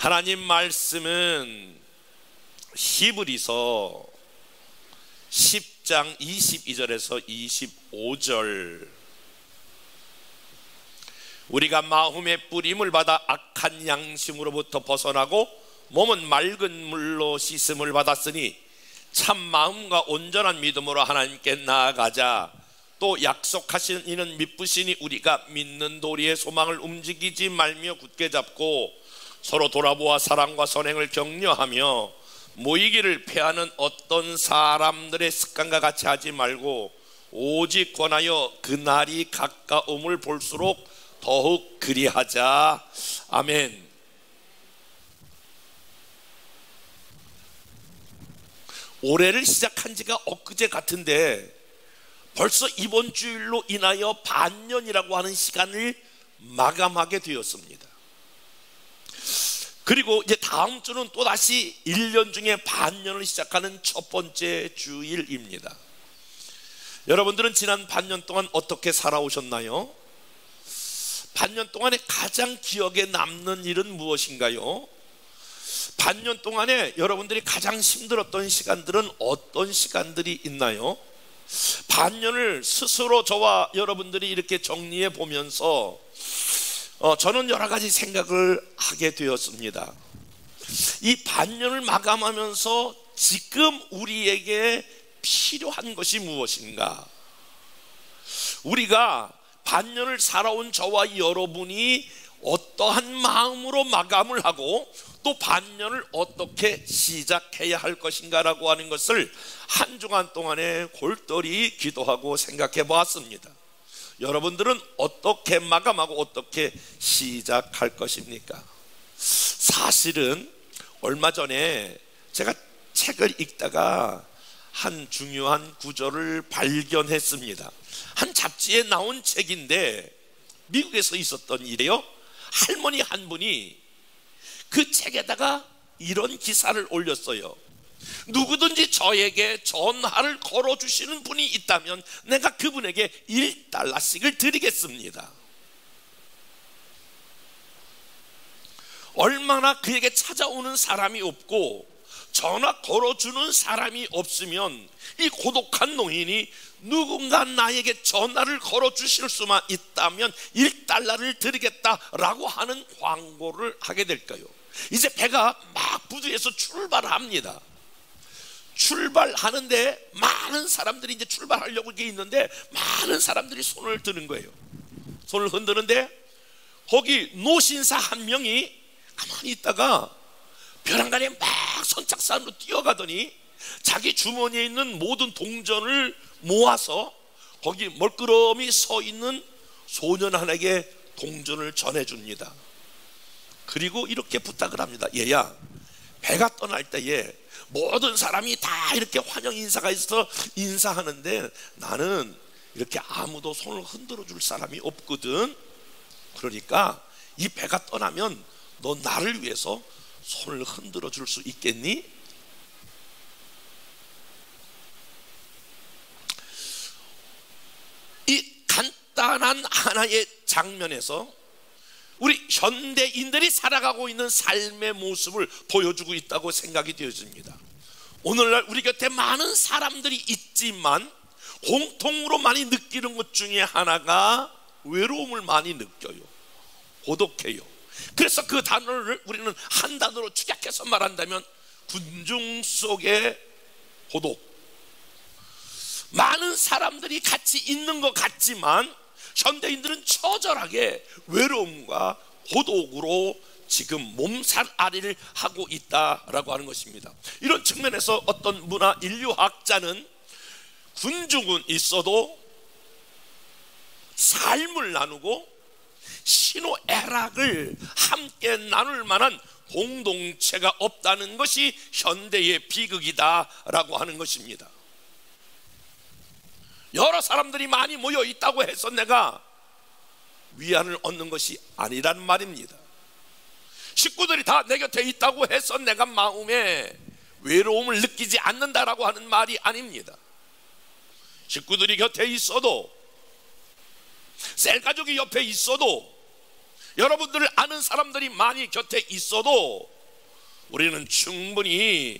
하나님 말씀은 히브리서 10장 22절에서 25절, 우리가 마음의 뿌림을 받아 악한 양심으로부터 벗어나고 몸은 맑은 물로 씻음을 받았으니 참 마음과 온전한 믿음으로 하나님께 나아가자. 또 약속하신 이는 미쁘시니 우리가 믿는 도리의 소망을 움직이지 말며 굳게 잡고 서로 돌아보아 사랑과 선행을 격려하며 모이기를 패하는 어떤 사람들의 습관과 같이 하지 말고 오직 권하여 그날이 가까움을 볼수록 더욱 그리하자. 아멘. 올해를 시작한 지가 엊그제 같은데 벌써 이번 주일로 인하여 반년이라고 하는 시간을 마감하게 되었습니다. 그리고 이제 다음 주는 또다시 1년 중에 반년을 시작하는 첫 번째 주일입니다. 여러분들은 지난 반년 동안 어떻게 살아오셨나요? 반년 동안에 가장 기억에 남는 일은 무엇인가요? 반년 동안에 여러분들이 가장 힘들었던 시간들은 어떤 시간들이 있나요? 반년을 스스로 저와 여러분들이 이렇게 정리해 보면서 저는 여러 가지 생각을 하게 되었습니다. 이 반년을 마감하면서 지금 우리에게 필요한 것이 무엇인가? 우리가 반년을 살아온 저와 여러분이 어떠한 마음으로 마감을 하고 또 반년을 어떻게 시작해야 할 것인가라고 하는 것을 한 주간 동안에 골똘히 기도하고 생각해 보았습니다. 여러분들은 어떻게 마감하고 어떻게 시작할 것입니까? 사실은 얼마 전에 제가 책을 읽다가 한 중요한 구절을 발견했습니다. 한 잡지에 나온 책인데 미국에서 있었던 일이에요. 할머니 한 분이 그 책에다가 이런 기사를 올렸어요. 누구든지 저에게 전화를 걸어주시는 분이 있다면 내가 그분에게 1달러씩을 드리겠습니다. 얼마나 그에게 찾아오는 사람이 없고 전화 걸어주는 사람이 없으면 이 고독한 노인이 누군가 나에게 전화를 걸어주실 수만 있다면 1달러를 드리겠다라고 하는 광고를 하게 될까요? 이제 배가 막 부두에서 출발합니다. 출발하는데 많은 사람들이 이제 출발하려고 이렇게 있는데 많은 사람들이 손을 드는 거예요. 손을 흔드는데 거기 노신사 한 명이 가만히 있다가 벼랑간에 막 선착순으로 뛰어가더니 자기 주머니에 있는 모든 동전을 모아서 거기 멀끄러미 서 있는 소년 하나에게 동전을 전해줍니다. 그리고 이렇게 부탁을 합니다. 얘야, 배가 떠날 때에 모든 사람이 다 이렇게 환영 인사가 있어서 인사하는데 나는 이렇게 아무도 손을 흔들어 줄 사람이 없거든. 그러니까 이 배가 떠나면 너 나를 위해서 손을 흔들어 줄 수 있겠니? 이 간단한 하나의 장면에서 우리 현대인들이 살아가고 있는 삶의 모습을 보여주고 있다고 생각이 되어집니다. 오늘날 우리 곁에 많은 사람들이 있지만 공통으로 많이 느끼는 것 중에 하나가 외로움을 많이 느껴요. 고독해요. 그래서 그 단어를 우리는 한 단어로 축약해서 말한다면 군중 속의 고독. 많은 사람들이 같이 있는 것 같지만 현대인들은 처절하게 외로움과 고독으로 지금 몸살앓이를 하고 있다라고 하는 것입니다. 이런 측면에서 어떤 문화 인류학자는 군중은 있어도 삶을 나누고 신호애락을 함께 나눌 만한 공동체가 없다는 것이 현대의 비극이다라고 하는 것입니다. 여러 사람들이 많이 모여 있다고 해서 내가 위안을 얻는 것이 아니란 말입니다. 식구들이 다 내 곁에 있다고 해서 내가 마음에 외로움을 느끼지 않는다라고 하는 말이 아닙니다. 식구들이 곁에 있어도 셀가족이 옆에 있어도 여러분들을 아는 사람들이 많이 곁에 있어도 우리는 충분히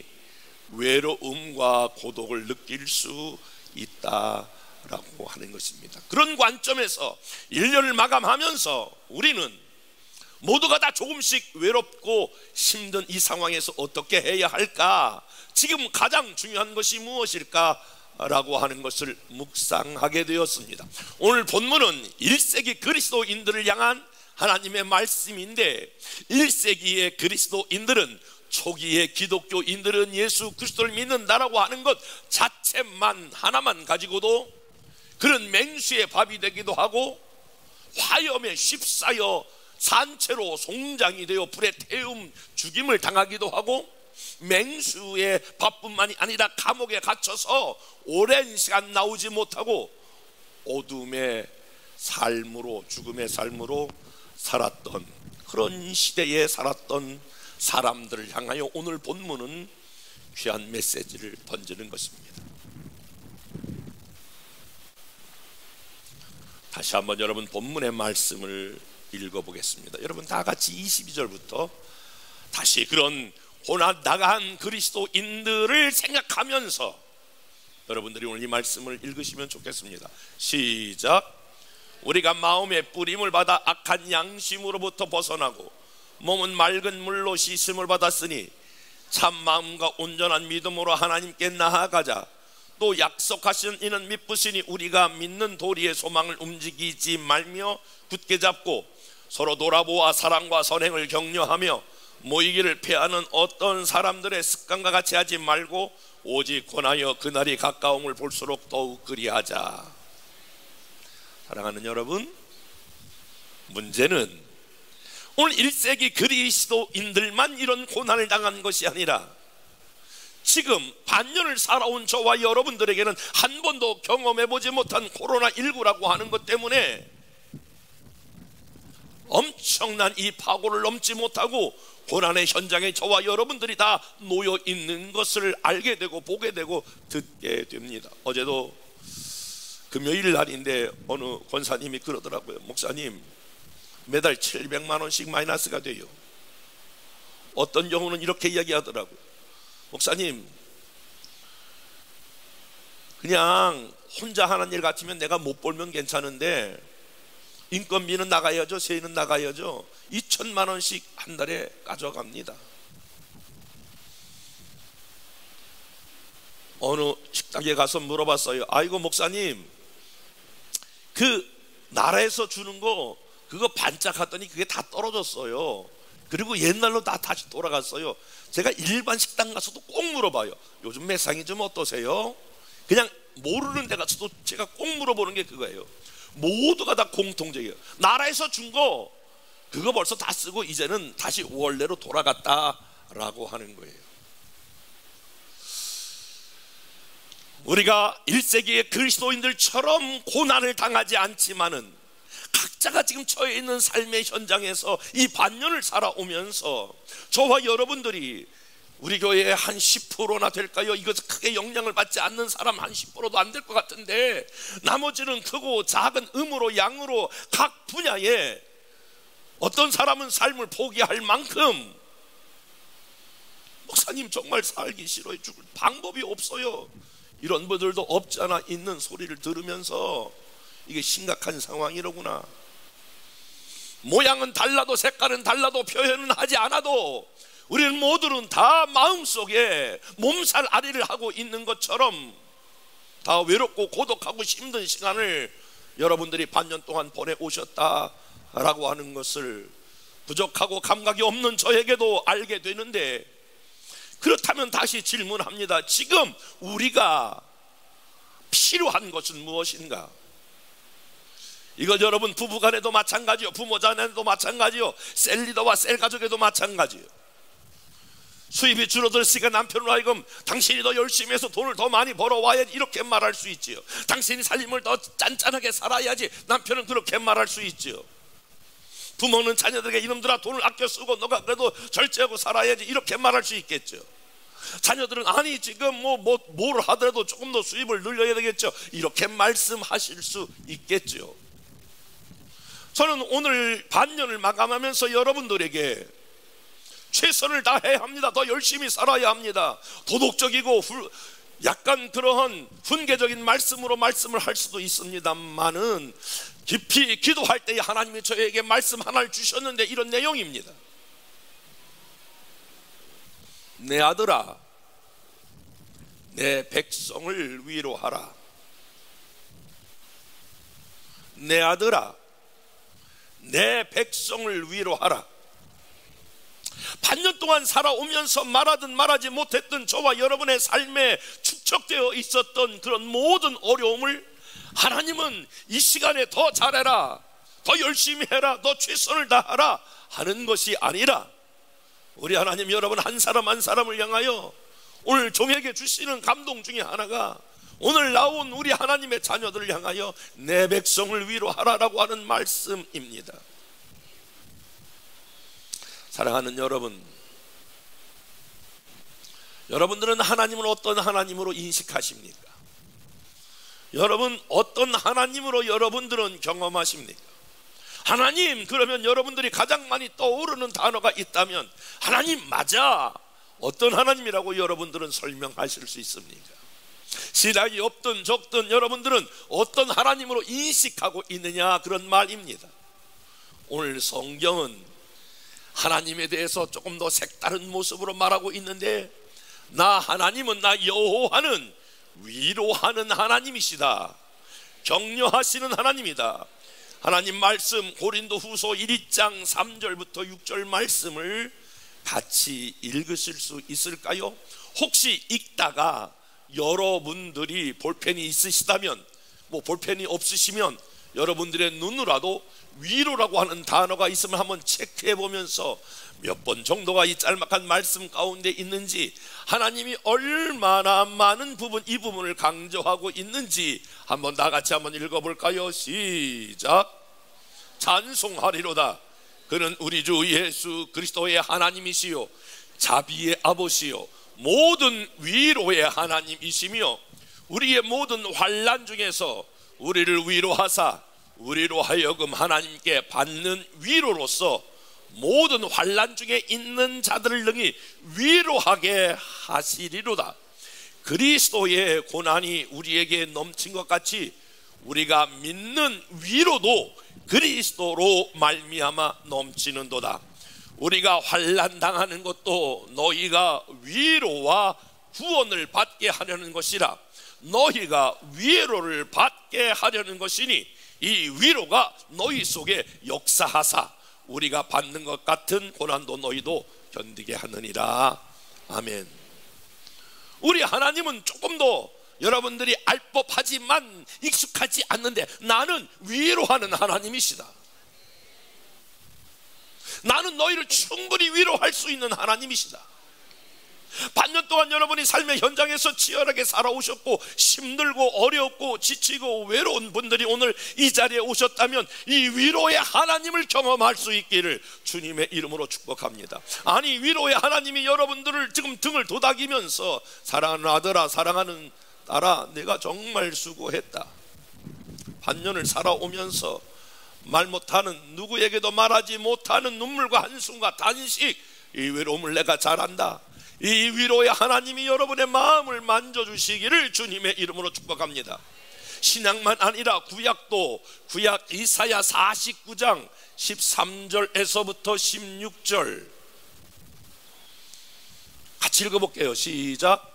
외로움과 고독을 느낄 수 있다라고 하는 것입니다. 그런 관점에서 1년을 마감하면서 우리는 모두가 다 조금씩 외롭고 힘든 이 상황에서 어떻게 해야 할까? 지금 가장 중요한 것이 무엇일까? 라고 하는 것을 묵상하게 되었습니다. 오늘 본문은 1세기 그리스도인들을 향한 하나님의 말씀인데, 1세기의 그리스도인들은 초기의 기독교인들은 예수 그리스도를 믿는다라고 하는 것 자체만 하나만 가지고도 그런 맹수의 밥이 되기도 하고, 화염에 휩싸여 산채로 송장이 되어 불에 태움 죽임을 당하기도 하고, 맹수의 밥뿐만이 아니라 감옥에 갇혀서 오랜 시간 나오지 못하고 어둠의 삶으로, 죽음의 삶으로 살았던, 그런 시대에 살았던 사람들을 향하여 오늘 본문은 귀한 메시지를 던지는 것입니다. 다시 한번 여러분 본문의 말씀을 읽어보겠습니다. 여러분 다 같이 22절부터 다시 그런 고난 당한 그리스도인들을 생각하면서 여러분들이 오늘 이 말씀을 읽으시면 좋겠습니다. 시작. 우리가 마음의 뿌림을 받아 악한 양심으로부터 벗어나고 몸은 맑은 물로 씻음을 받았으니 참 마음과 온전한 믿음으로 하나님께 나아가자. 또 약속하신 이는 미쁘시니 우리가 믿는 도리의 소망을 움직이지 말며 굳게 잡고 서로 돌아보아 사랑과 선행을 격려하며 모이기를 피하는 어떤 사람들의 습관과 같이 하지 말고 오직 권하여 그날이 가까움을 볼수록 더욱 그리하자. 사랑하는 여러분, 문제는 오늘 1세기 그리스도인들만 이런 고난을 당한 것이 아니라 지금 반년을 살아온 저와 여러분들에게는 한 번도 경험해보지 못한 코로나19라고 하는 것 때문에 엄청난 이 파고를 넘지 못하고 고난의 현장에 저와 여러분들이 다 놓여 있는 것을 알게 되고 보게 되고 듣게 됩니다. 어제도 금요일 날인데 어느 권사님이 그러더라고요. 목사님, 매달 700만 원씩 마이너스가 돼요. 어떤 경우는 이렇게 이야기하더라고요. 목사님, 그냥 혼자 하는 일 같으면 내가 못 벌면 괜찮은데 인건비는 나가야죠, 세는 나가야죠. 2천만 원씩 한 달에 가져갑니다. 어느 식당에 가서 물어봤어요. 아이고 목사님, 그 나라에서 주는 거 그거 반짝하더니 그게 다 떨어졌어요. 그리고 옛날로 다 다시 돌아갔어요. 제가 일반 식당 가서도 꼭 물어봐요. 요즘 매상이 좀 어떠세요? 그냥 모르는 데 가서도 제가 꼭 물어보는 게 그거예요. 모두가 다 공통적이에요. 나라에서 준 거 그거 벌써 다 쓰고 이제는 다시 원래로 돌아갔다라고 하는 거예요. 우리가 1세기의 그리스도인들처럼 고난을 당하지 않지만은 각자가 지금 처해 있는 삶의 현장에서 이 반년을 살아오면서 저와 여러분들이 우리 교회의 한 10%나 될까요? 이것을 크게 영향을 받지 않는 사람 한 10%도 안 될 것 같은데 나머지는 크고 작은 음으로 양으로 각 분야에 어떤 사람은 삶을 포기할 만큼 목사님 정말 살기 싫어요. 죽을 방법이 없어요. 이런 분들도 없지 않아 있는 소리를 들으면서 이게 심각한 상황이로구나. 모양은 달라도 색깔은 달라도 표현은 하지 않아도 우리는 모두는 다 마음속에 몸살앓이를 하고 있는 것처럼 다 외롭고 고독하고 힘든 시간을 여러분들이 반년 동안 보내오셨다라고 하는 것을 부족하고 감각이 없는 저에게도 알게 되는데, 그렇다면 다시 질문합니다. 지금 우리가 필요한 것은 무엇인가? 이거 여러분 부부간에도 마찬가지요, 부모자간에도 마찬가지요, 셀 리더와 셀 가족에도 마찬가지요. 수입이 줄어들었으니까 남편으로 하여금 당신이 더 열심히 해서 돈을 더 많이 벌어와야지 이렇게 말할 수 있지요. 당신이 삶을 더 짠짠하게 살아야지 남편은 그렇게 말할 수 있지요. 부모는 자녀들에게 이놈들아 돈을 아껴 쓰고 너가 그래도 절제하고 살아야지 이렇게 말할 수 있겠죠. 자녀들은 아니 지금 뭘 하더라도 조금 더 수입을 늘려야 되겠죠, 이렇게 말씀하실 수 있겠죠. 저는 오늘 반년을 마감하면서 여러분들에게 최선을 다해야 합니다. 더 열심히 살아야 합니다. 도덕적이고 약간 그러한 훈계적인 말씀으로 말씀을 할 수도 있습니다만은 깊이 기도할 때에 하나님이 저에게 말씀 하나를 주셨는데 이런 내용입니다. 내 아들아, 내 백성을 위로하라. 내 아들아, 내 백성을 위로하라. 반년 동안 살아오면서 말하든 말하지 못했던 저와 여러분의 삶에 축적되어 있었던 그런 모든 어려움을 하나님은 이 시간에 더 잘해라, 더 열심히 해라, 더 최선을 다하라 하는 것이 아니라 우리 하나님 여러분 한 사람 한 사람을 향하여 오늘 종에게 주시는 감동 중에 하나가 오늘 나온 우리 하나님의 자녀들을 향하여 내 백성을 위로하라라고 하는 말씀입니다. 사랑하는 여러분, 여러분들은 하나님을 어떤 하나님으로 인식하십니까? 여러분 어떤 하나님으로 여러분들은 경험하십니까? 하나님 그러면 여러분들이 가장 많이 떠오르는 단어가 있다면 하나님 맞아, 어떤 하나님이라고 여러분들은 설명하실 수 있습니까? 신앙이 없든 적든 여러분들은 어떤 하나님으로 인식하고 있느냐 그런 말입니다. 오늘 성경은 하나님에 대해서 조금 더 색다른 모습으로 말하고 있는데 나 하나님은 나 여호와는 위로하는 하나님이시다, 격려하시는 하나님이다. 하나님 말씀 고린도후서 1장 3절부터 6절 말씀을 같이 읽으실 수 있을까요? 혹시 읽다가 여러분들이 볼펜이 있으시다면, 볼펜이 없으시면 여러분들의 눈으로라도 위로라고 하는 단어가 있으면 한번 체크해 보면서 몇 번 정도가 이 짤막한 말씀 가운데 있는지, 하나님이 얼마나 많은 부분, 이 부분을 강조하고 있는지 한번 다 같이 한번 읽어볼까요? 시작. 찬송하리로다. 그는 우리 주 예수 그리스도의 하나님이시요 자비의 아버지요 모든 위로의 하나님이시며 우리의 모든 환난 중에서 우리를 위로하사 우리로 하여금 하나님께 받는 위로로서 모든 환난 중에 있는 자들을 능히 위로하게 하시리로다. 그리스도의 고난이 우리에게 넘친 것 같이 우리가 믿는 위로도 그리스도로 말미암아 넘치는도다. 우리가 환난 당하는 것도 너희가 위로와 구원을 받게 하려는 것이라. 너희가 위로를 받게 하려는 것이니 이 위로가 너희 속에 역사하사 우리가 받는 것 같은 고난도 너희도 견디게 하느니라. 아멘. 우리 하나님은 조금 더 여러분들이 알 법하지만 익숙하지 않는데 나는 위로하는 하나님이시다. 나는 너희를 충분히 위로할 수 있는 하나님이시다. 반년 동안 여러분이 삶의 현장에서 치열하게 살아오셨고 힘들고 어렵고 지치고 외로운 분들이 오늘 이 자리에 오셨다면 이 위로의 하나님을 경험할 수 있기를 주님의 이름으로 축복합니다. 아니, 위로의 하나님이 여러분들을 지금 등을 도닥이면서 사랑하는 아들아, 사랑하는 딸아, 내가 정말 수고했다. 반년을 살아오면서 말 못하는, 누구에게도 말하지 못하는 눈물과 한숨과 단식, 이 외로움을 내가 잘 안다. 이 위로의 하나님이 여러분의 마음을 만져주시기를 주님의 이름으로 축복합니다. 신약만 아니라 구약도, 구약 이사야 49장 13절에서부터 16절 같이 읽어볼게요. 시작.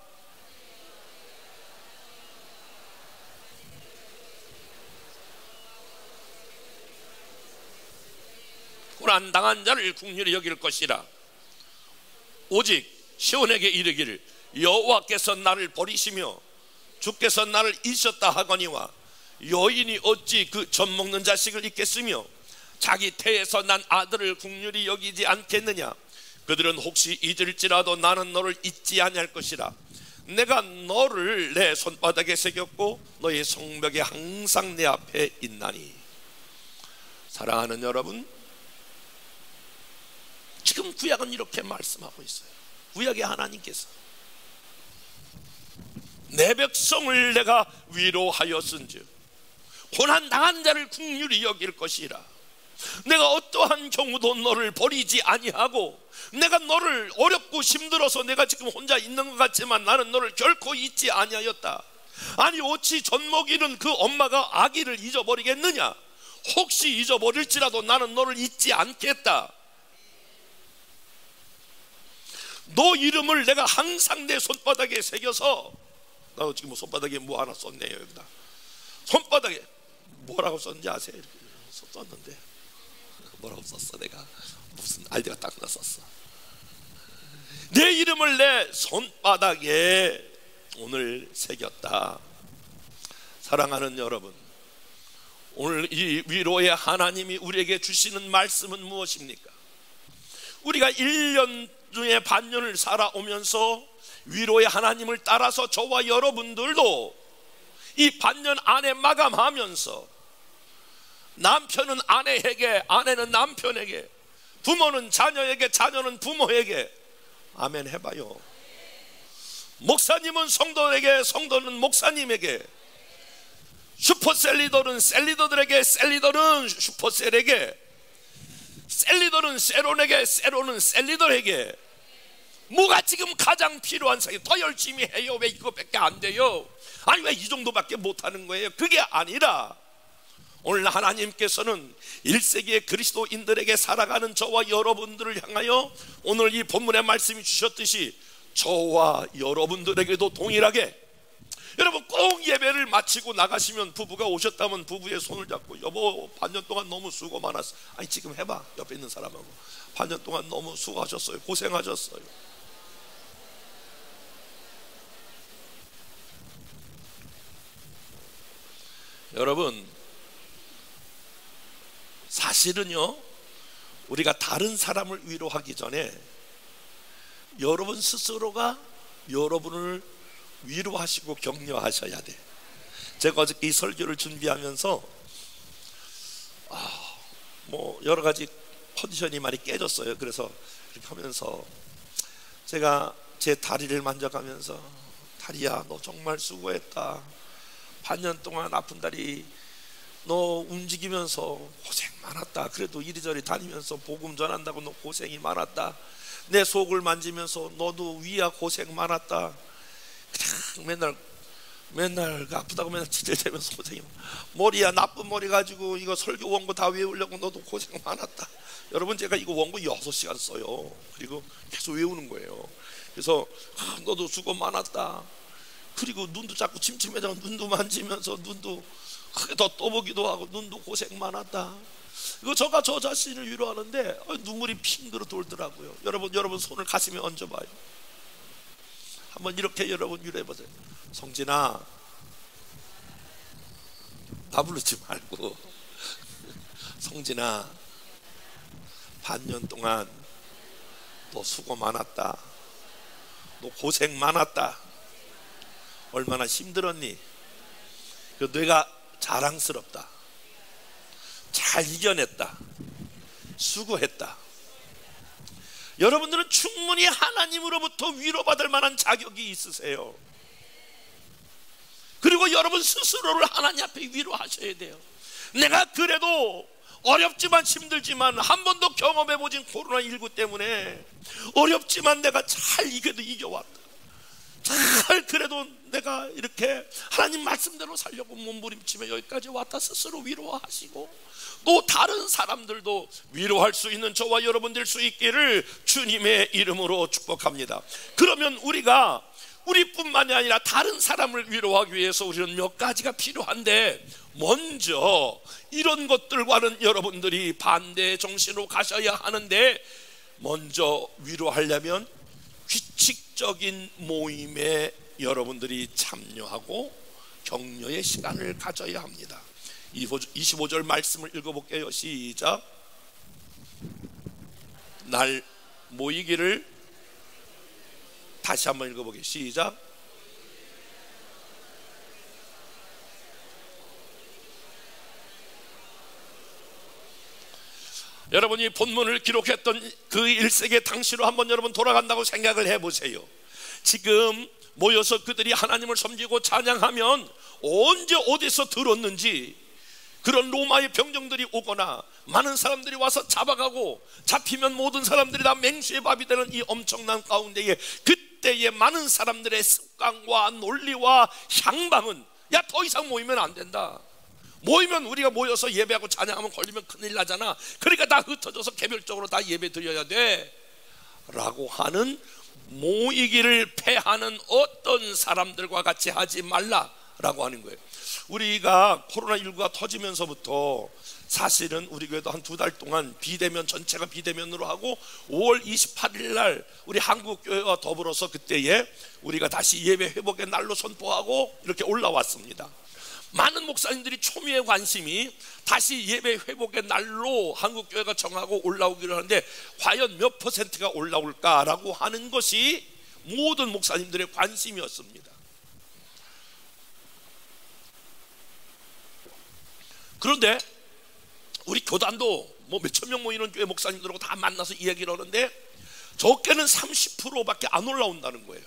고난 당한 자를 긍휼히 여길 것이라. 오직 시온에게 이르기를 여호와께서 나를 버리시며 주께서 나를 잊으셨다 하거니와 여인이 어찌 그 젖 먹는 자식을 잊겠으며 자기 태에서 난 아들을 긍휼히 여기지 않겠느냐. 그들은 혹시 잊을지라도 나는 너를 잊지 아니할 것이라. 내가 너를 내 손바닥에 새겼고 너의 성벽에 항상 내 앞에 있나니. 사랑하는 여러분, 지금 구약은 이렇게 말씀하고 있어요. 구약의 하나님께서 내 백성을 내가 위로하였은즉 고난 당한 자를 긍휼히 여길 것이라. 내가 어떠한 경우도 너를 버리지 아니하고, 내가 너를 어렵고 힘들어서 내가 지금 혼자 있는 것 같지만 나는 너를 결코 잊지 아니하였다. 아니 어찌 젖먹이는 그 엄마가 아기를 잊어버리겠느냐? 혹시 잊어버릴지라도 나는 너를 잊지 않겠다. 너 이름을 내가 항상 내 손바닥에 새겨서, 나 지금 손바닥에 뭐 하나 썼네요. 여기다 손바닥에 뭐라고 썼는지 아세요? 이렇게 썼는데 뭐라고 썼어? 내가 무슨 아이디어가 딱 났었어. 내 이름을 내 손바닥에 오늘 새겼다. 사랑하는 여러분, 오늘 이 위로의 하나님이 우리에게 주시는 말씀은 무엇입니까? 우리가 1년 중에 반년을 살아오면서 위로의 하나님을 따라서 저와 여러분들도 이 반년 안에 마감하면서 남편은 아내에게, 아내는 남편에게, 부모는 자녀에게, 자녀는 부모에게 아멘 해봐요. 목사님은 성도에게, 성도는 목사님에게, 슈퍼셀리더는 셀리더들에게, 셀리더는 슈퍼셀에게, 셀리더는 세론에게, 세론은 셀리더에게. 뭐가 지금 가장 필요한 사이? 더 열심히 해요. 왜 이거밖에 안 돼요? 아니 왜 이 정도밖에 못하는 거예요? 그게 아니라 오늘 하나님께서는 1세기의 그리스도인들에게 살아가는 저와 여러분들을 향하여 오늘 이 본문의 말씀이 주셨듯이 저와 여러분들에게도 동일하게, 여러분 꼭 예배를 마치고 나가시면 부부가 오셨다면 부부의 손을 잡고, 여보 반년 동안 너무 수고 많았어. 아니 지금 해봐. 옆에 있는 사람하고 반년 동안 너무 수고하셨어요. 고생하셨어요. 여러분 사실은요, 우리가 다른 사람을 위로하기 전에 여러분 스스로가 여러분을 위로하시고 격려하셔야 돼. 제가 어저께 이 설교를 준비하면서 뭐 여러 가지 컨디션이 많이 깨졌어요. 그래서 이렇게 하면서 제가 제 다리를 만져가면서, 다리야 너 정말 수고했다. 반년 동안 아픈 다리 너 움직이면서 고생 많았다. 그래도 이리저리 다니면서 복음 전한다고 너 고생이 많았다. 내 속을 만지면서 너도 위야 고생 많았다. 그냥 맨날 아프다고 맨날 찌질대면서 고생이 많아. 머리야 나쁜 머리 가지고 이거 설교 원고 다 외우려고 너도 고생 많았다. 여러분 제가 이거 원고 6시간 써요. 그리고 계속 외우는 거예요. 그래서 너도 수고 많았다. 그리고 눈도 자꾸 침침해져. 눈도 만지면서 눈도 크게 더 떠보기도 하고 눈도 고생 많았다. 이거 저가 저 자신을 위로하는데 눈물이 핑그러 돌더라고요. 여러분 손을 가슴에 얹어봐요. 한번 이렇게 여러분 위로해보세요. 성진아, 나 부르지 말고 성진아, 반년 동안 너 수고 많았다. 너 고생 많았다. 얼마나 힘들었니? 그 내가 자랑스럽다. 잘 이겨냈다. 수고했다. 여러분들은 충분히 하나님으로부터 위로받을 만한 자격이 있으세요. 그리고 여러분 스스로를 하나님 앞에 위로하셔야 돼요. 내가 그래도 어렵지만 힘들지만 한 번도 경험해보진 코로나19 때문에 어렵지만 내가 잘 이겨왔다. 잘 그래도 내가 이렇게 하나님 말씀대로 살려고 몸부림치며 여기까지 왔다. 스스로 위로하시고 또 다른 사람들도 위로할 수 있는 저와 여러분 될 수 있기를 주님의 이름으로 축복합니다. 그러면 우리뿐만이 아니라 다른 사람을 위로하기 위해서 우리는 몇 가지가 필요한데, 먼저 이런 것들과는 여러분들이 반대 정신으로 가셔야 하는데, 먼저 위로하려면 규칙적인 모임에 여러분들이 참여하고 격려의 시간을 가져야 합니다. 25절 말씀을 읽어볼게요. 시작. 날 모이기를, 다시 한번 읽어보게. 시작. 여러분이 본문을 기록했던 그 1세기 당시로 한번 여러분 돌아간다고 생각을 해보세요. 지금 모여서 그들이 하나님을 섬기고 찬양하면 언제 어디서 들었는지 그런 로마의 병정들이 오거나 많은 사람들이 와서 잡아가고, 잡히면 모든 사람들이 다 맹수의 밥이 되는 이 엄청난 가운데에, 그때의 많은 사람들의 습관과 논리와 향방은, 야, 더 이상 모이면 안 된다. 모이면 우리가 모여서 예배하고 찬양하면 걸리면 큰일 나잖아. 그러니까 다 흩어져서 개별적으로 다 예배 드려야 돼 라고 하는, 모이기를 패하는 어떤 사람들과 같이 하지 말라라고 하는 거예요. 우리가 코로나19가 터지면서부터 사실은 우리 교회도 한 2달 동안 비대면, 전체가 비대면으로 하고, 5월 28일 날 우리 한국교회와 더불어서 그때에 우리가 다시 예배 회복의 날로 선포하고 이렇게 올라왔습니다. 많은 목사님들이 초미의 관심이 다시 예배 회복의 날로 한국교회가 정하고 올라오기를 하는데, 과연 몇 %가 올라올까라고 하는 것이 모든 목사님들의 관심이었습니다. 그런데 우리 교단도 뭐 몇천 명 모이는 교회 목사님들하고 다 만나서 이야기를 하는데, 적게는 30%밖에 안 올라온다는 거예요.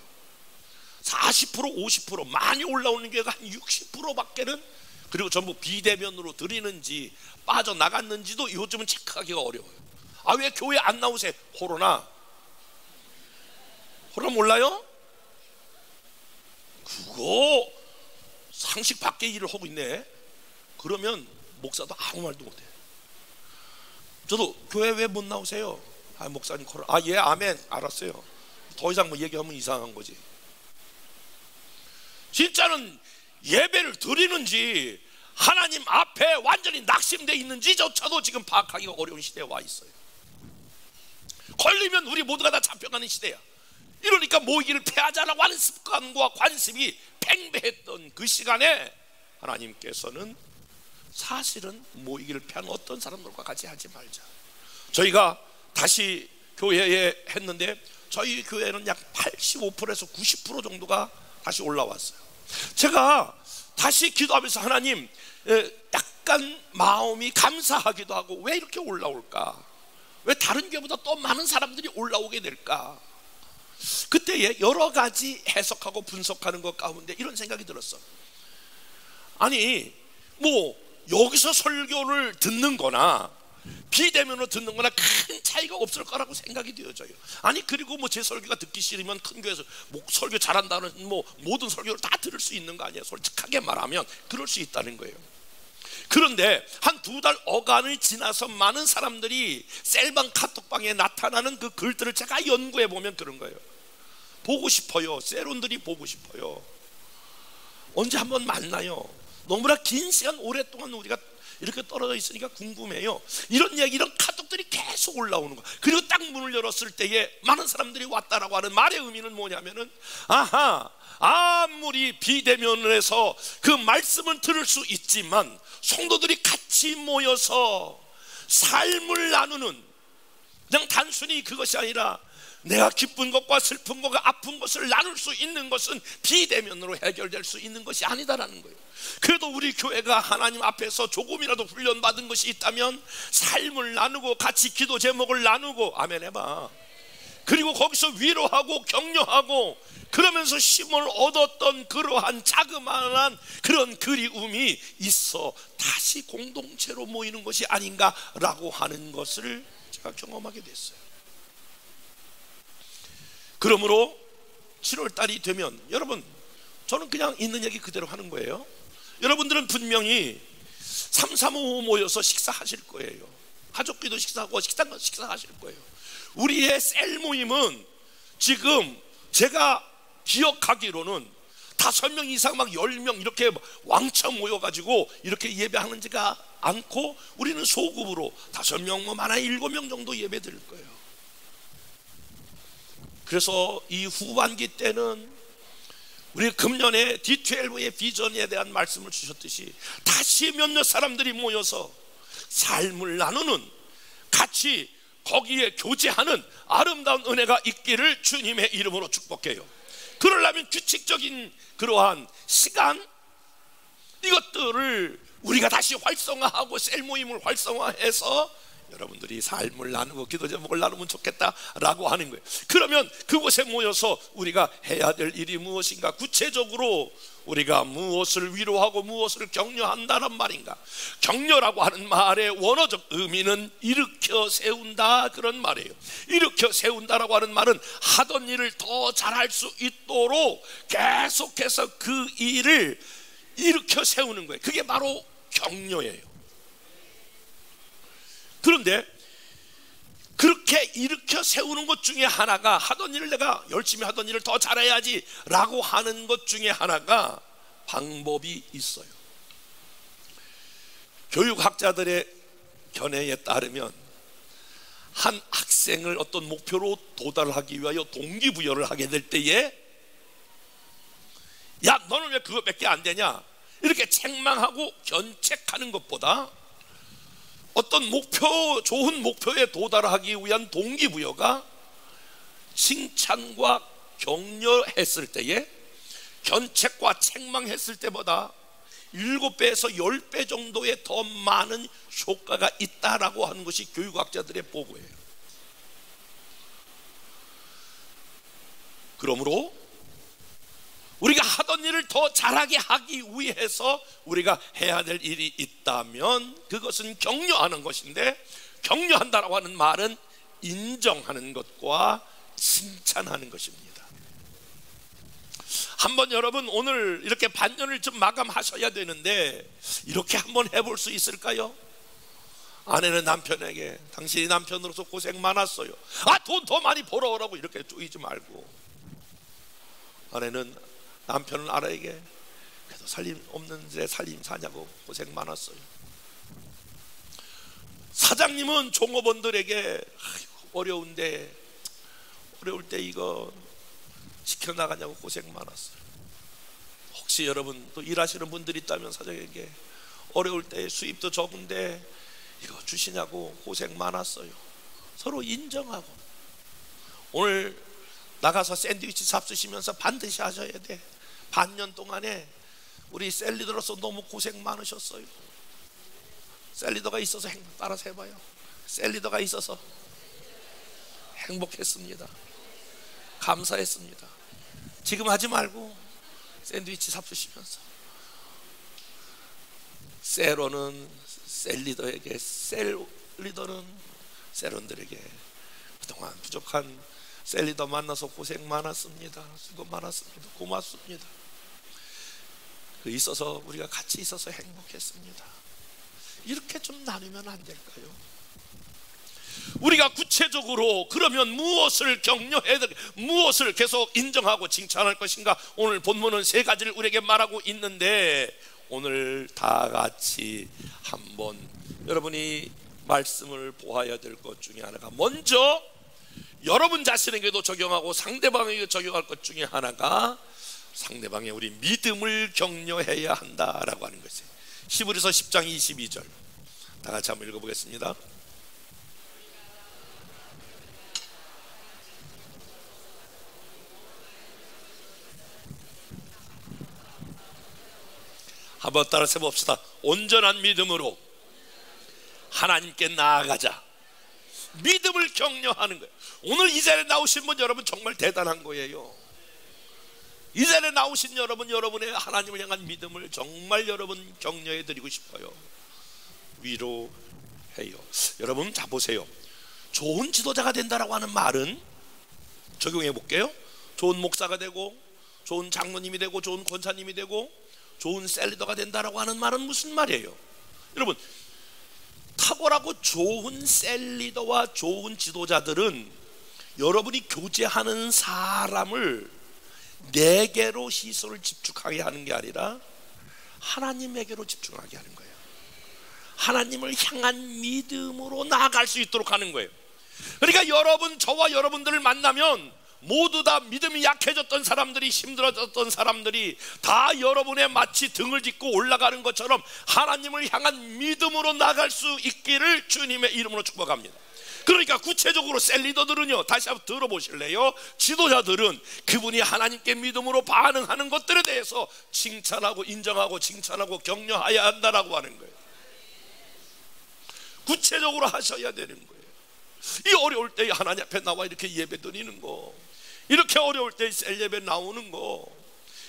40%, 50%, 많이 올라오는 교회가 한 60%밖에는, 그리고 전부 비대면으로 드리는지 빠져나갔는지도 요즘은 체크하기가 어려워요. 아, 왜 교회 안 나오세요? 코로나 몰라요? 그거 상식 밖의 일을 하고 있네. 그러면 목사도 아무 말도 못해. 저도 교회 왜 못 나오세요? 아, 목사님 코로나. 아, 예, 아멘, 알았어요. 더 이상 뭐 얘기하면 이상한 거지. 진짜는 예배를 드리는지 하나님 앞에 완전히 낙심되어 있는지조차도 지금 파악하기가 어려운 시대에 와 있어요. 걸리면 우리 모두가 다 잡혀가는 시대야. 이러니까 모이기를 패하자라고 하는 습관과 관심이 팽배했던 그 시간에 하나님께서는 사실은 모이기를 패하는 어떤 사람들과 같이 하지 말자. 저희가 다시 교회에 했는데, 저희 교회는 약 85%에서 90% 정도가 다시 올라왔어요. 제가 다시 기도하면서 하나님, 약간 마음이 감사하기도 하고, 왜 이렇게 올라올까? 왜 다른 교회보다 또 많은 사람들이 올라오게 될까? 그때에 여러 가지 해석하고 분석하는 것 가운데 이런 생각이 들었어. 아니, 뭐 여기서 설교를 듣는 거나 비대면으로 듣는 거나 큰 차이가 없을 거라고 생각이 되어져요. 아니, 그리고 뭐 제 설교가 듣기 싫으면 큰 교회에서 뭐 설교 잘한다는 뭐 모든 설교를 다 들을 수 있는 거 아니에요. 솔직하게 말하면 그럴 수 있다는 거예요. 그런데 한 2달 어간을 지나서 많은 사람들이 셀방 카톡방에 나타나는 그 글들을 제가 연구해 보면 그런 거예요. 보고 싶어요. 세론들이 보고 싶어요. 언제 한번 만나요. 너무나 긴 시간 오랫동안 우리가 이렇게 떨어져 있으니까 궁금해요. 이런 얘기, 이런 카톡들이 계속 올라오는 거야. 그리고 딱 문을 열었을 때에 많은 사람들이 왔다라고 하는 말의 의미는 뭐냐면은, 아하, 아무리 비대면을 해서 그 말씀을 들을 수 있지만 성도들이 같이 모여서 삶을 나누는, 그냥 단순히 그것이 아니라 내가 기쁜 것과 슬픈 것과 아픈 것을 나눌 수 있는 것은 비대면으로 해결될 수 있는 것이 아니다라는 거예요. 그래도 우리 교회가 하나님 앞에서 조금이라도 훈련받은 것이 있다면 삶을 나누고 같이 기도 제목을 나누고, 아멘 해봐. 그리고 거기서 위로하고 격려하고 그러면서 힘을 얻었던 그러한 자그마한 그런 그리움이 있어 다시 공동체로 모이는 것이 아닌가라고 하는 것을 제가 경험하게 됐어요. 그러므로 7월달이 되면, 여러분, 저는 그냥 있는 얘기 그대로 하는 거예요. 여러분들은 분명히 335 모여서 식사하실 거예요. 가족끼리도 식사하고 식사하실 거예요. 우리의 셀 모임은 지금 제가 기억하기로는 5명 이상 막 10명 이렇게 왕창 모여가지고 이렇게 예배하는지가 않고, 우리는 소급으로 5명, 뭐 많아 7명 정도 예배 드릴 거예요. 그래서 이 후반기 때는 우리 금년에 D12의 비전에 대한 말씀을 주셨듯이 다시 몇몇 사람들이 모여서 삶을 나누는, 같이 거기에 교제하는 아름다운 은혜가 있기를 주님의 이름으로 축복해요. 그러려면 규칙적인 그러한 시간, 이것들을 우리가 다시 활성화하고 셀 모임을 활성화해서 여러분들이 삶을 나누고 기도 제목을 나누면 좋겠다라고 하는 거예요. 그러면 그곳에 모여서 우리가 해야 될 일이 무엇인가, 구체적으로 우리가 무엇을 위로하고 무엇을 격려한다는 말인가? 격려라고 하는 말의 원어적 의미는 일으켜 세운다, 그런 말이에요. 일으켜 세운다라고 하는 말은 하던 일을 더 잘할 수 있도록 계속해서 그 일을 일으켜 세우는 거예요. 그게 바로 격려예요. 그런데 그렇게 일으켜 세우는 것 중에 하나가, 하던 일을 내가 열심히 하던 일을 더 잘해야지 라고 하는 것 중에 하나가 방법이 있어요. 교육학자들의 견해에 따르면 한 학생을 어떤 목표로 도달하기 위하여 동기부여를 하게 될 때에, 야 너는 왜 그거밖에 안 되냐 이렇게 책망하고 견책하는 것보다 어떤 목표, 좋은 목표에 도달하기 위한 동기부여가 칭찬과 격려했을 때에, 견책과 책망했을 때보다 7배에서 10배 정도의 더 많은 효과가 있다라고 하는 것이 교육학자들의 보고예요. 그러므로 우리가 하던 일을 더 잘하게 하기 위해서 우리가 해야 될 일이 있다면 그것은 격려하는 것인데, 격려한다라고 하는 말은 인정하는 것과 칭찬하는 것입니다. 한번 여러분 오늘 이렇게 반년을 좀 마감하셔야 되는데 이렇게 한번 해볼 수 있을까요? 아내는 남편에게 당신이 남편으로서 고생 많았어요, 돈 더 많이 벌어오라고 이렇게 쪼이지 말고, 아내는 남편은 아내에게 그래도 살림 없는데 살림 사냐고 고생 많았어요. 사장님은 종업원들에게 어려울 때 이거 지켜나가냐고 고생 많았어요. 혹시 여러분 또 일하시는 분들이 있다면 사장에게 어려울 때 수입도 적은데 이거 주시냐고 고생 많았어요. 서로 인정하고, 오늘 나가서 샌드위치 잡수시면서 반드시 하셔야 돼. 반년 동안에 우리 셀리더로서 너무 고생 많으셨어요. 셀리더가 있어서 따라서 해봐요. 셀리더가 있어서 행복했습니다. 감사했습니다. 지금 하지 말고 샌드위치 잡수시면서, 세로는 셀리더에게, 셀리더는 세론들에게 그동안 부족한 셀리더 만나서 고생 많았습니다. 수고 많았습니다. 고맙습니다. 그 있어서 우리가 같이 있어서 행복했습니다. 이렇게 좀 나누면 안 될까요? 우리가 구체적으로 그러면 무엇을 격려해야 될, 무엇을 계속 인정하고 칭찬할 것인가? 오늘 본문은 3가지를 우리에게 말하고 있는데, 오늘 다 같이 한번 여러분이 말씀을 보아야 될 것 중에 하나가, 먼저 여러분 자신에게도 적용하고 상대방에게 적용할 것 중에 하나가 상대방의 우리 믿음을 격려해야 한다라고 하는 것이에요. 히브리서 10장 22절 다 같이 한번 읽어보겠습니다. 한번 따라서 해봅시다. 온전한 믿음으로 하나님께 나아가자. 믿음을 격려하는 거예요. 오늘 이 자리에 나오신 분 여러분 정말 대단한 거예요. 이 자리에 나오신 여러분, 여러분의 하나님을 향한 믿음을 정말 여러분 격려해 드리고 싶어요. 위로해요. 여러분 자 보세요. 좋은 지도자가 된다라고 하는 말은 적용해 볼게요. 좋은 목사가 되고, 좋은 장로님이 되고, 좋은 권사님이 되고, 좋은 셀리더가 된다라고 하는 말은 무슨 말이에요? 여러분, 탁월하고 좋은 셀리더와 좋은 지도자들은 여러분이 교제하는 사람을 내게로 시선을 집중하게 하는 게 아니라 하나님에게로 집중하게 하는 거예요. 하나님을 향한 믿음으로 나아갈 수 있도록 하는 거예요. 그러니까 여러분, 저와 여러분들을 만나면 모두 다 믿음이 약해졌던 사람들이, 힘들어졌던 사람들이 다 여러분의 마치 등을 짚고 올라가는 것처럼 하나님을 향한 믿음으로 나갈 수 있기를 주님의 이름으로 축복합니다. 그러니까 구체적으로 셀리더들은요, 다시 한번 들어보실래요? 지도자들은 그분이 하나님께 믿음으로 반응하는 것들에 대해서 칭찬하고 인정하고 칭찬하고 격려해야 한다라고 하는 거예요. 구체적으로 하셔야 되는 거예요. 이 어려울 때 하나님 앞에 나와 이렇게 예배 드리는 거, 이렇게 어려울 때 셀 예배 나오는 거,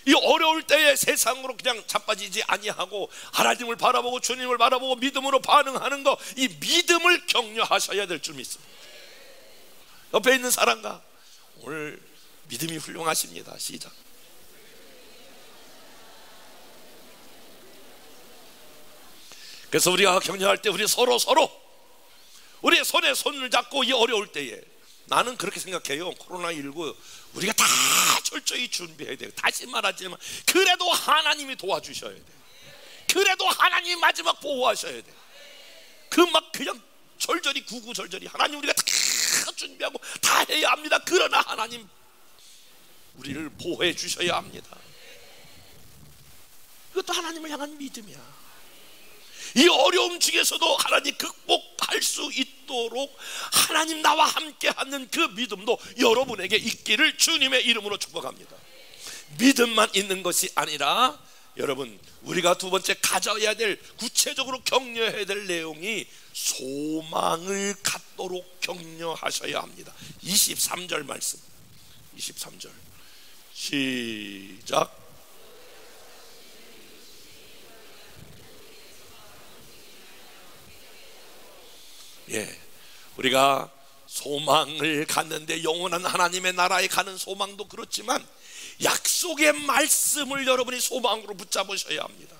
이 어려울 때에 세상으로 그냥 자빠지지 아니하고 하나님을 바라보고 주님을 바라보고 믿음으로 반응하는 거, 이 믿음을 격려하셔야 될 줄 믿습니다. 옆에 있는 사람과 오늘 믿음이 훌륭하십니다. 시작. 그래서 우리가 격려할 때 우리 서로 우리의 손에 손을 잡고 이 어려울 때에, 나는 그렇게 생각해요. 코로나19 우리가 다 철저히 준비해야 돼요. 다시 말하지만 그래도 하나님이 도와주셔야 돼요. 그래도 하나님이 마지막 보호하셔야 돼요. 그 막 그냥 절절히 구구절절히 하나님 우리가 다 준비하고 다 해야 합니다. 그러나 하나님 우리를 보호해 주셔야 합니다. 이것도 하나님을 향한 믿음이야. 이 어려움 중에서도 하나님 극복할 수 있도록 하나님 나와 함께 하는 그 믿음도 여러분에게 있기를 주님의 이름으로 축복합니다. 믿음만 있는 것이 아니라 여러분, 우리가 두 번째 가져야 될, 구체적으로 격려해야 될 내용이 소망을 갖도록 격려하셔야 합니다. 23절 말씀, 23절 시작. 우리가 소망을 갖는데, 영원한 하나님의 나라에 가는 소망도 그렇지만 약속의 말씀을 여러분이 소망으로 붙잡으셔야 합니다.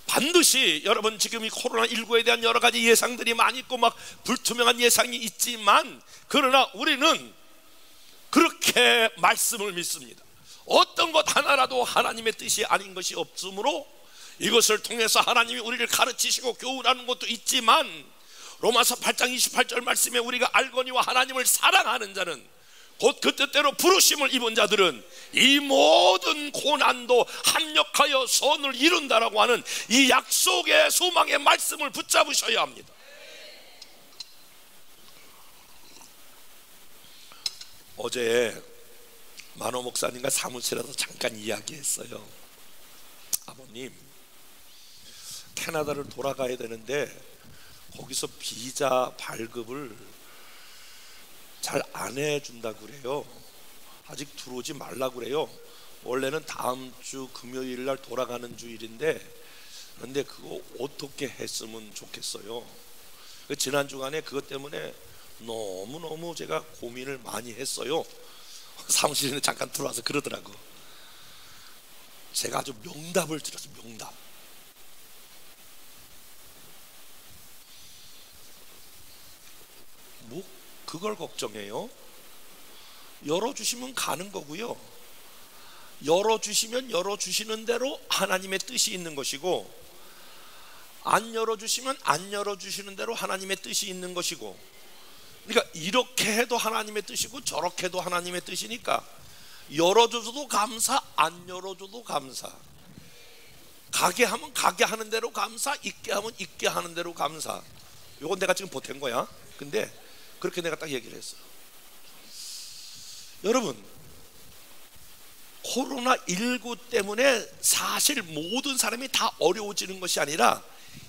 반드시 여러분, 지금 이 코로나19에 대한 여러 가지 예상들이 많이 있고 막 불투명한 예상이 있지만, 그러나 우리는 그렇게 말씀을 믿습니다. 어떤 것 하나라도 하나님의 뜻이 아닌 것이 없으므로 이것을 통해서 하나님이 우리를 가르치시고 교훈하는 것도 있지만, 로마서 8장 28절 말씀에 우리가 알거니와 하나님을 사랑하는 자는 곧 그 뜻대로 부르심을 입은 자들은 이 모든 고난도 합력하여 선을 이룬다라고 하는 이 약속의 소망의 말씀을 붙잡으셔야 합니다. 어제 만호 목사님과 사무실에서 잠깐 이야기했어요. 아버님, 캐나다를 돌아가야 되는데 거기서 비자 발급을 잘 안 해준다고 그래요. 아직 들어오지 말라고 그래요. 원래는 다음 주 금요일 날 돌아가는 주일인데, 그런데 그거 어떻게 했으면 좋겠어요. 지난 주간에 그것 때문에 너무너무 제가 고민을 많이 했어요. 사무실에 잠깐 들어와서 그러더라고. 제가 아주 명답을 드렸어요. 명답. 뭐 그걸 걱정해요? 열어주시면 가는 거고요, 열어주시면 열어주시는 대로 하나님의 뜻이 있는 것이고, 안 열어주시면 안 열어주시는 대로 하나님의 뜻이 있는 것이고, 그러니까 이렇게 해도 하나님의 뜻이고 저렇게 해도 하나님의 뜻이니까 열어줘도 감사, 안 열어줘도 감사. 가게 하면 가게 하는 대로 감사, 있게 하면 있게 하는 대로 감사. 이건 내가 지금 보탠 거야. 근데 그렇게 내가 딱 얘기를 했어요. 여러분, 코로나19 때문에 사실 모든 사람이 다 어려워지는 것이 아니라,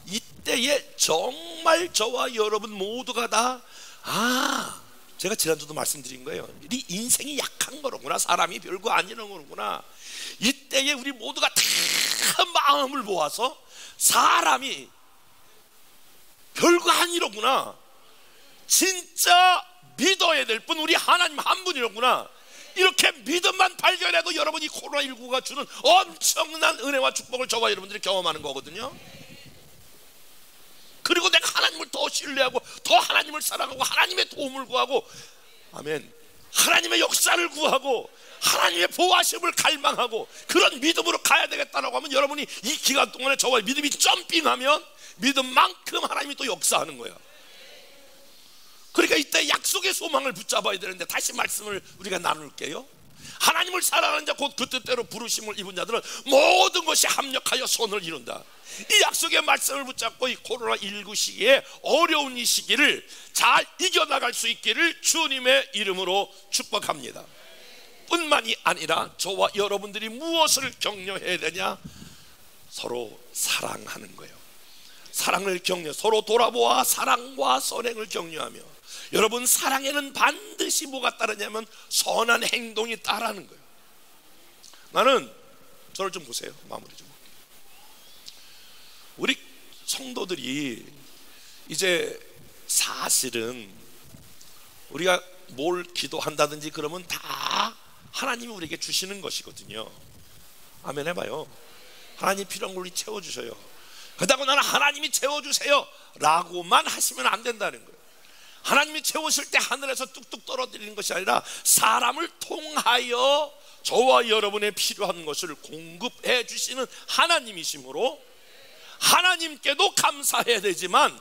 이때에 정말 저와 여러분 모두가 다, 제가 지난주도 말씀드린 거예요. 이 인생이 약한 거로구나, 사람이 별거 아니는 거로구나. 이때에 우리 모두가 다 마음을 모아서 사람이 별거 아니로구나, 진짜 믿어야 될 분 우리 하나님 한 분이로구나, 이렇게 믿음만 발견해도 여러분이 코로나19가 주는 엄청난 은혜와 축복을 저와 여러분들이 경험하는 거거든요. 그리고 내가 하나님을 더 신뢰하고 더 하나님을 사랑하고 하나님의 도움을 구하고, 아멘, 하나님의 역사를 구하고 하나님의 보호하심을 갈망하고 그런 믿음으로 가야 되겠다라고 하면, 여러분이 이 기간 동안에 저와 믿음이 점핑하면 믿음만큼 하나님이 또 역사하는 거야. 그러니까 이때 약속의 소망을 붙잡아야 되는데, 다시 말씀을 우리가 나눌게요. 하나님을 사랑하는 자 곧 그 뜻대로 부르심을 입은 자들은 모든 것이 합력하여 선을 이룬다. 이 약속의 말씀을 붙잡고 이 코로나19 시기에 어려운 이 시기를 잘 이겨나갈 수 있기를 주님의 이름으로 축복합니다. 뿐만이 아니라 저와 여러분들이 무엇을 격려해야 되냐? 서로 사랑하는 거예요. 사랑을 격려, 서로 돌아보아 사랑과 선행을 격려하며, 여러분, 사랑에는 반드시 뭐가 따르냐면 선한 행동이 따르는 거예요. 나는 저를 좀 보세요. 마무리 좀. 우리 성도들이 이제 사실은 우리가 뭘 기도한다든지 그러면 다 하나님이 우리에게 주시는 것이거든요. 아멘 해봐요. 하나님 필요한 걸 우리 채워주셔요. 그렇다고 나는 하나님이 채워주세요 라고만 하시면 안 된다는 거예요. 하나님이 채우실 때 하늘에서 뚝뚝 떨어뜨리는 것이 아니라 사람을 통하여 저와 여러분의 필요한 것을 공급해 주시는 하나님이시므로 하나님께도 감사해야 되지만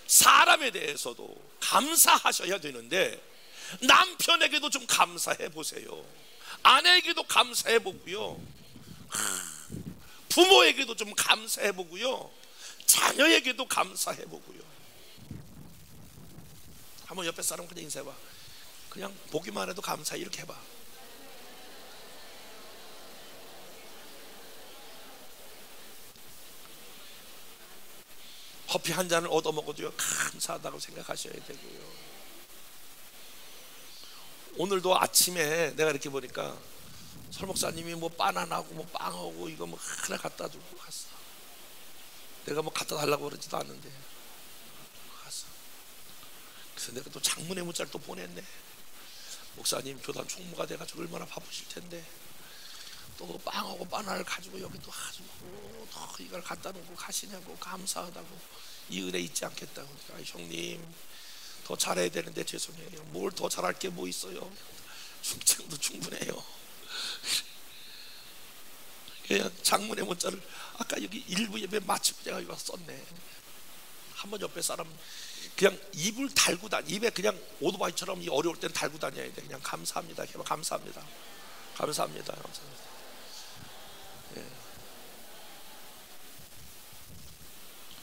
사람에 대해서도 감사하셔야 되는데, 남편에게도 좀 감사해 보세요. 아내에게도 감사해 보고요, 부모에게도 좀 감사해 보고요, 자녀에게도 감사해 보고요. 한번 옆에 사람 그냥 인사해봐. 그냥 보기만 해도 감사 이렇게 해봐. 커피 한 잔을 얻어 먹어도요 감사하다고 생각하셔야 되고요. 오늘도 아침에 내가 이렇게 보니까 설 목사님이 뭐 바나나하고 뭐 빵하고 이거 뭐 하나 갖다 주고 갔어. 내가 뭐 갖다 달라고 그러지도 않는데 갔어. 그래서 내가 또 장문의 문자를 또 보냈네. 목사님 교단 총무가 돼가지고 얼마나 바쁘실 텐데 또 빵하고 바나나를 가지고 여기 또 가지고 또 이걸 갖다 놓고 가시냐고, 감사하다고, 이 은혜 잊지 않겠다고. 아, 형님 더 잘해야 되는데 죄송해요. 뭘 더 잘할 게 뭐 있어요. 충청도 충분해요. 그냥 장문의 문자를 아까 여기 일부 예배 마치고 제가 이거 썼네. 한번 옆에 사람 그냥 입을 달고 입에 그냥 오토바이처럼 이 어려울 때는 달고 다녀야 돼. 그냥 감사합니다. 감사합니다. 감사합니다. 감사합니다. 예.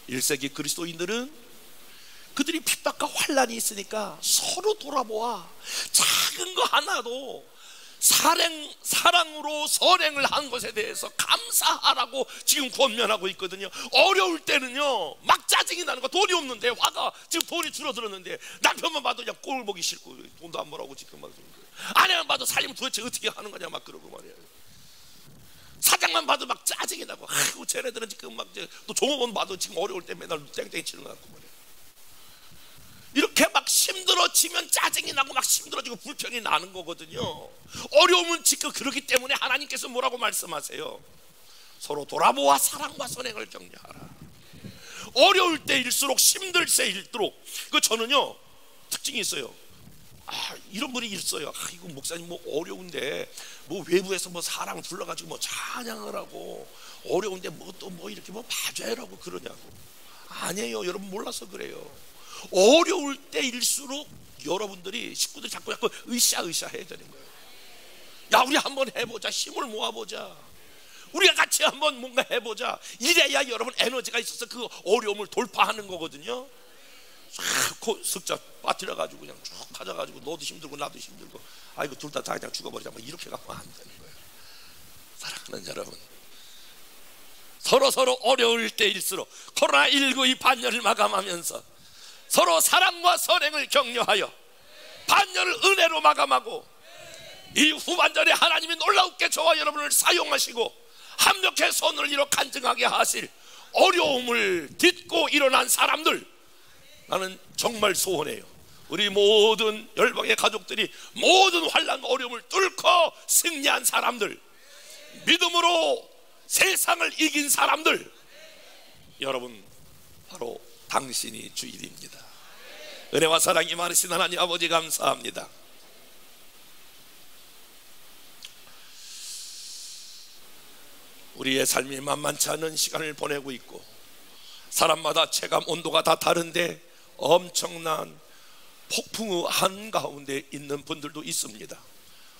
1세기 그리스도인들은 그들이 핍박과 환난이 있으니까 서로 돌아보아 작은 거 하나도 사랑으로 선행을 한 것에 대해서 감사하라고 지금 권면하고 있거든요. 어려울 때는요 막 짜증이 나는 거. 돈이 없는데, 화가 지금 돈이 줄어들었는데 남편만 봐도 그냥 꼴 보기 싫고 돈도 안 벌어오고 지금 막 아내만 봐도 살림 도대체 어떻게 하는 거냐 막 그러고 말이야. 사장만 봐도 막 짜증이 나고, 아이고 쟤네들은 지금 막 또 종업원 봐도 지금 어려울 때 맨날 땡땡이 치는 것 같고 말이야. 이렇게 막 힘들어지면 짜증이 나고 막 힘들어지고 불평이 나는 거거든요. 어려움은 지금 그렇기 때문에 하나님께서 뭐라고 말씀하세요? 서로 돌아보아 사랑과 선행을 격려하라. 어려울 때일수록 힘들 때일수록, 그 저는요 특징이 있어요. 이런 분이 있어요. 이거 목사님 뭐 어려운데 뭐 외부에서 뭐 사람 불러가지고 뭐 찬양을 하고 어려운데 뭐 또 뭐 이렇게 뭐 봐줘야라고 그러냐고. 아니에요. 여러분 몰라서 그래요. 어려울 때일수록 여러분들이 식구들 자꾸 으쌰으쌰 해야 되는 거예요. 야, 우리 한번 해보자. 힘을 모아보자. 우리가 같이 한번 뭔가 해보자. 이래야 여러분 에너지가 있어서 그 어려움을 돌파하는 거거든요. 쫙 석자 빠뜨려가지고 그냥 쭉 가져가지고 너도 힘들고 나도 힘들고, 아이고 둘 다 그냥 죽어버리자 뭐 이렇게 가면 안 되는 거예요. 사랑하는 여러분, 서로 어려울 때일수록 코로나19 이 반년을 마감하면서 서로 사랑과 선행을 격려하여 반년을 은혜로 마감하고, 이 후반전에 하나님이 놀랍게 저와 여러분을 사용하시고 한벽에 손을 이뤄 간증하게 하실 어려움을 딛고 일어난 사람들, 나는 정말 소원해요. 우리 모든 열방의 가족들이 모든 환난 어려움을 뚫고 승리한 사람들, 믿음으로 세상을 이긴 사람들, 여러분 바로 당신이 주일입니다. 은혜와 사랑이 많으신 하나님 아버지 감사합니다. 우리의 삶이 만만치 않은 시간을 보내고 있고, 사람마다 체감 온도가 다 다른데 엄청난 폭풍우 한가운데 있는 분들도 있습니다.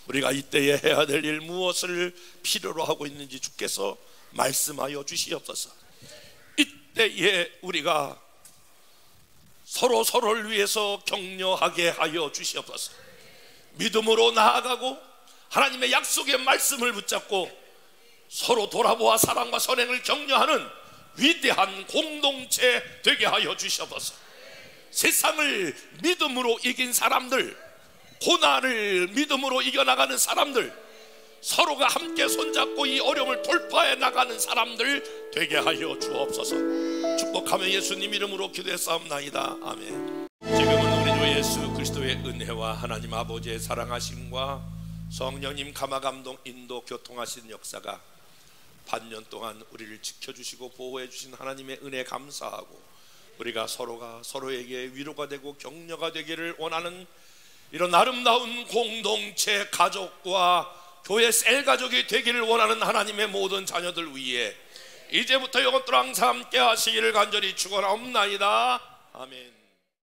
우리가 이때에 해야 될 일 무엇을 필요로 하고 있는지 주께서 말씀하여 주시옵소서. 이때에 우리가 서로를 위해서 격려하게 하여 주시옵소서. 믿음으로 나아가고 하나님의 약속의 말씀을 붙잡고 서로 돌아보아 사랑과 선행을 격려하는 위대한 공동체 되게 하여 주시옵소서. 세상을 믿음으로 이긴 사람들, 고난을 믿음으로 이겨나가는 사람들, 서로가 함께 손잡고 이 어려움을 돌파해 나가는 사람들 되게 하여 주옵소서. 축복하며 예수님 이름으로 기도했사옵나이다. 아멘. 지금은 우리 주 예수 그리스도의 은혜와 하나님 아버지의 사랑하심과 성령님 감화감동 인도 교통하신 역사가 반년 동안 우리를 지켜주시고 보호해 주신 하나님의 은혜 감사하고, 우리가 서로가 서로에게 위로가 되고 격려가 되기를 원하는 이런 아름다운 공동체 가족과 교회 셀 가족이 되기를 원하는 하나님의 모든 자녀들 위에 이제부터 영원토록 항상 함께 하시기를 간절히 축원하옵나이다. 아멘.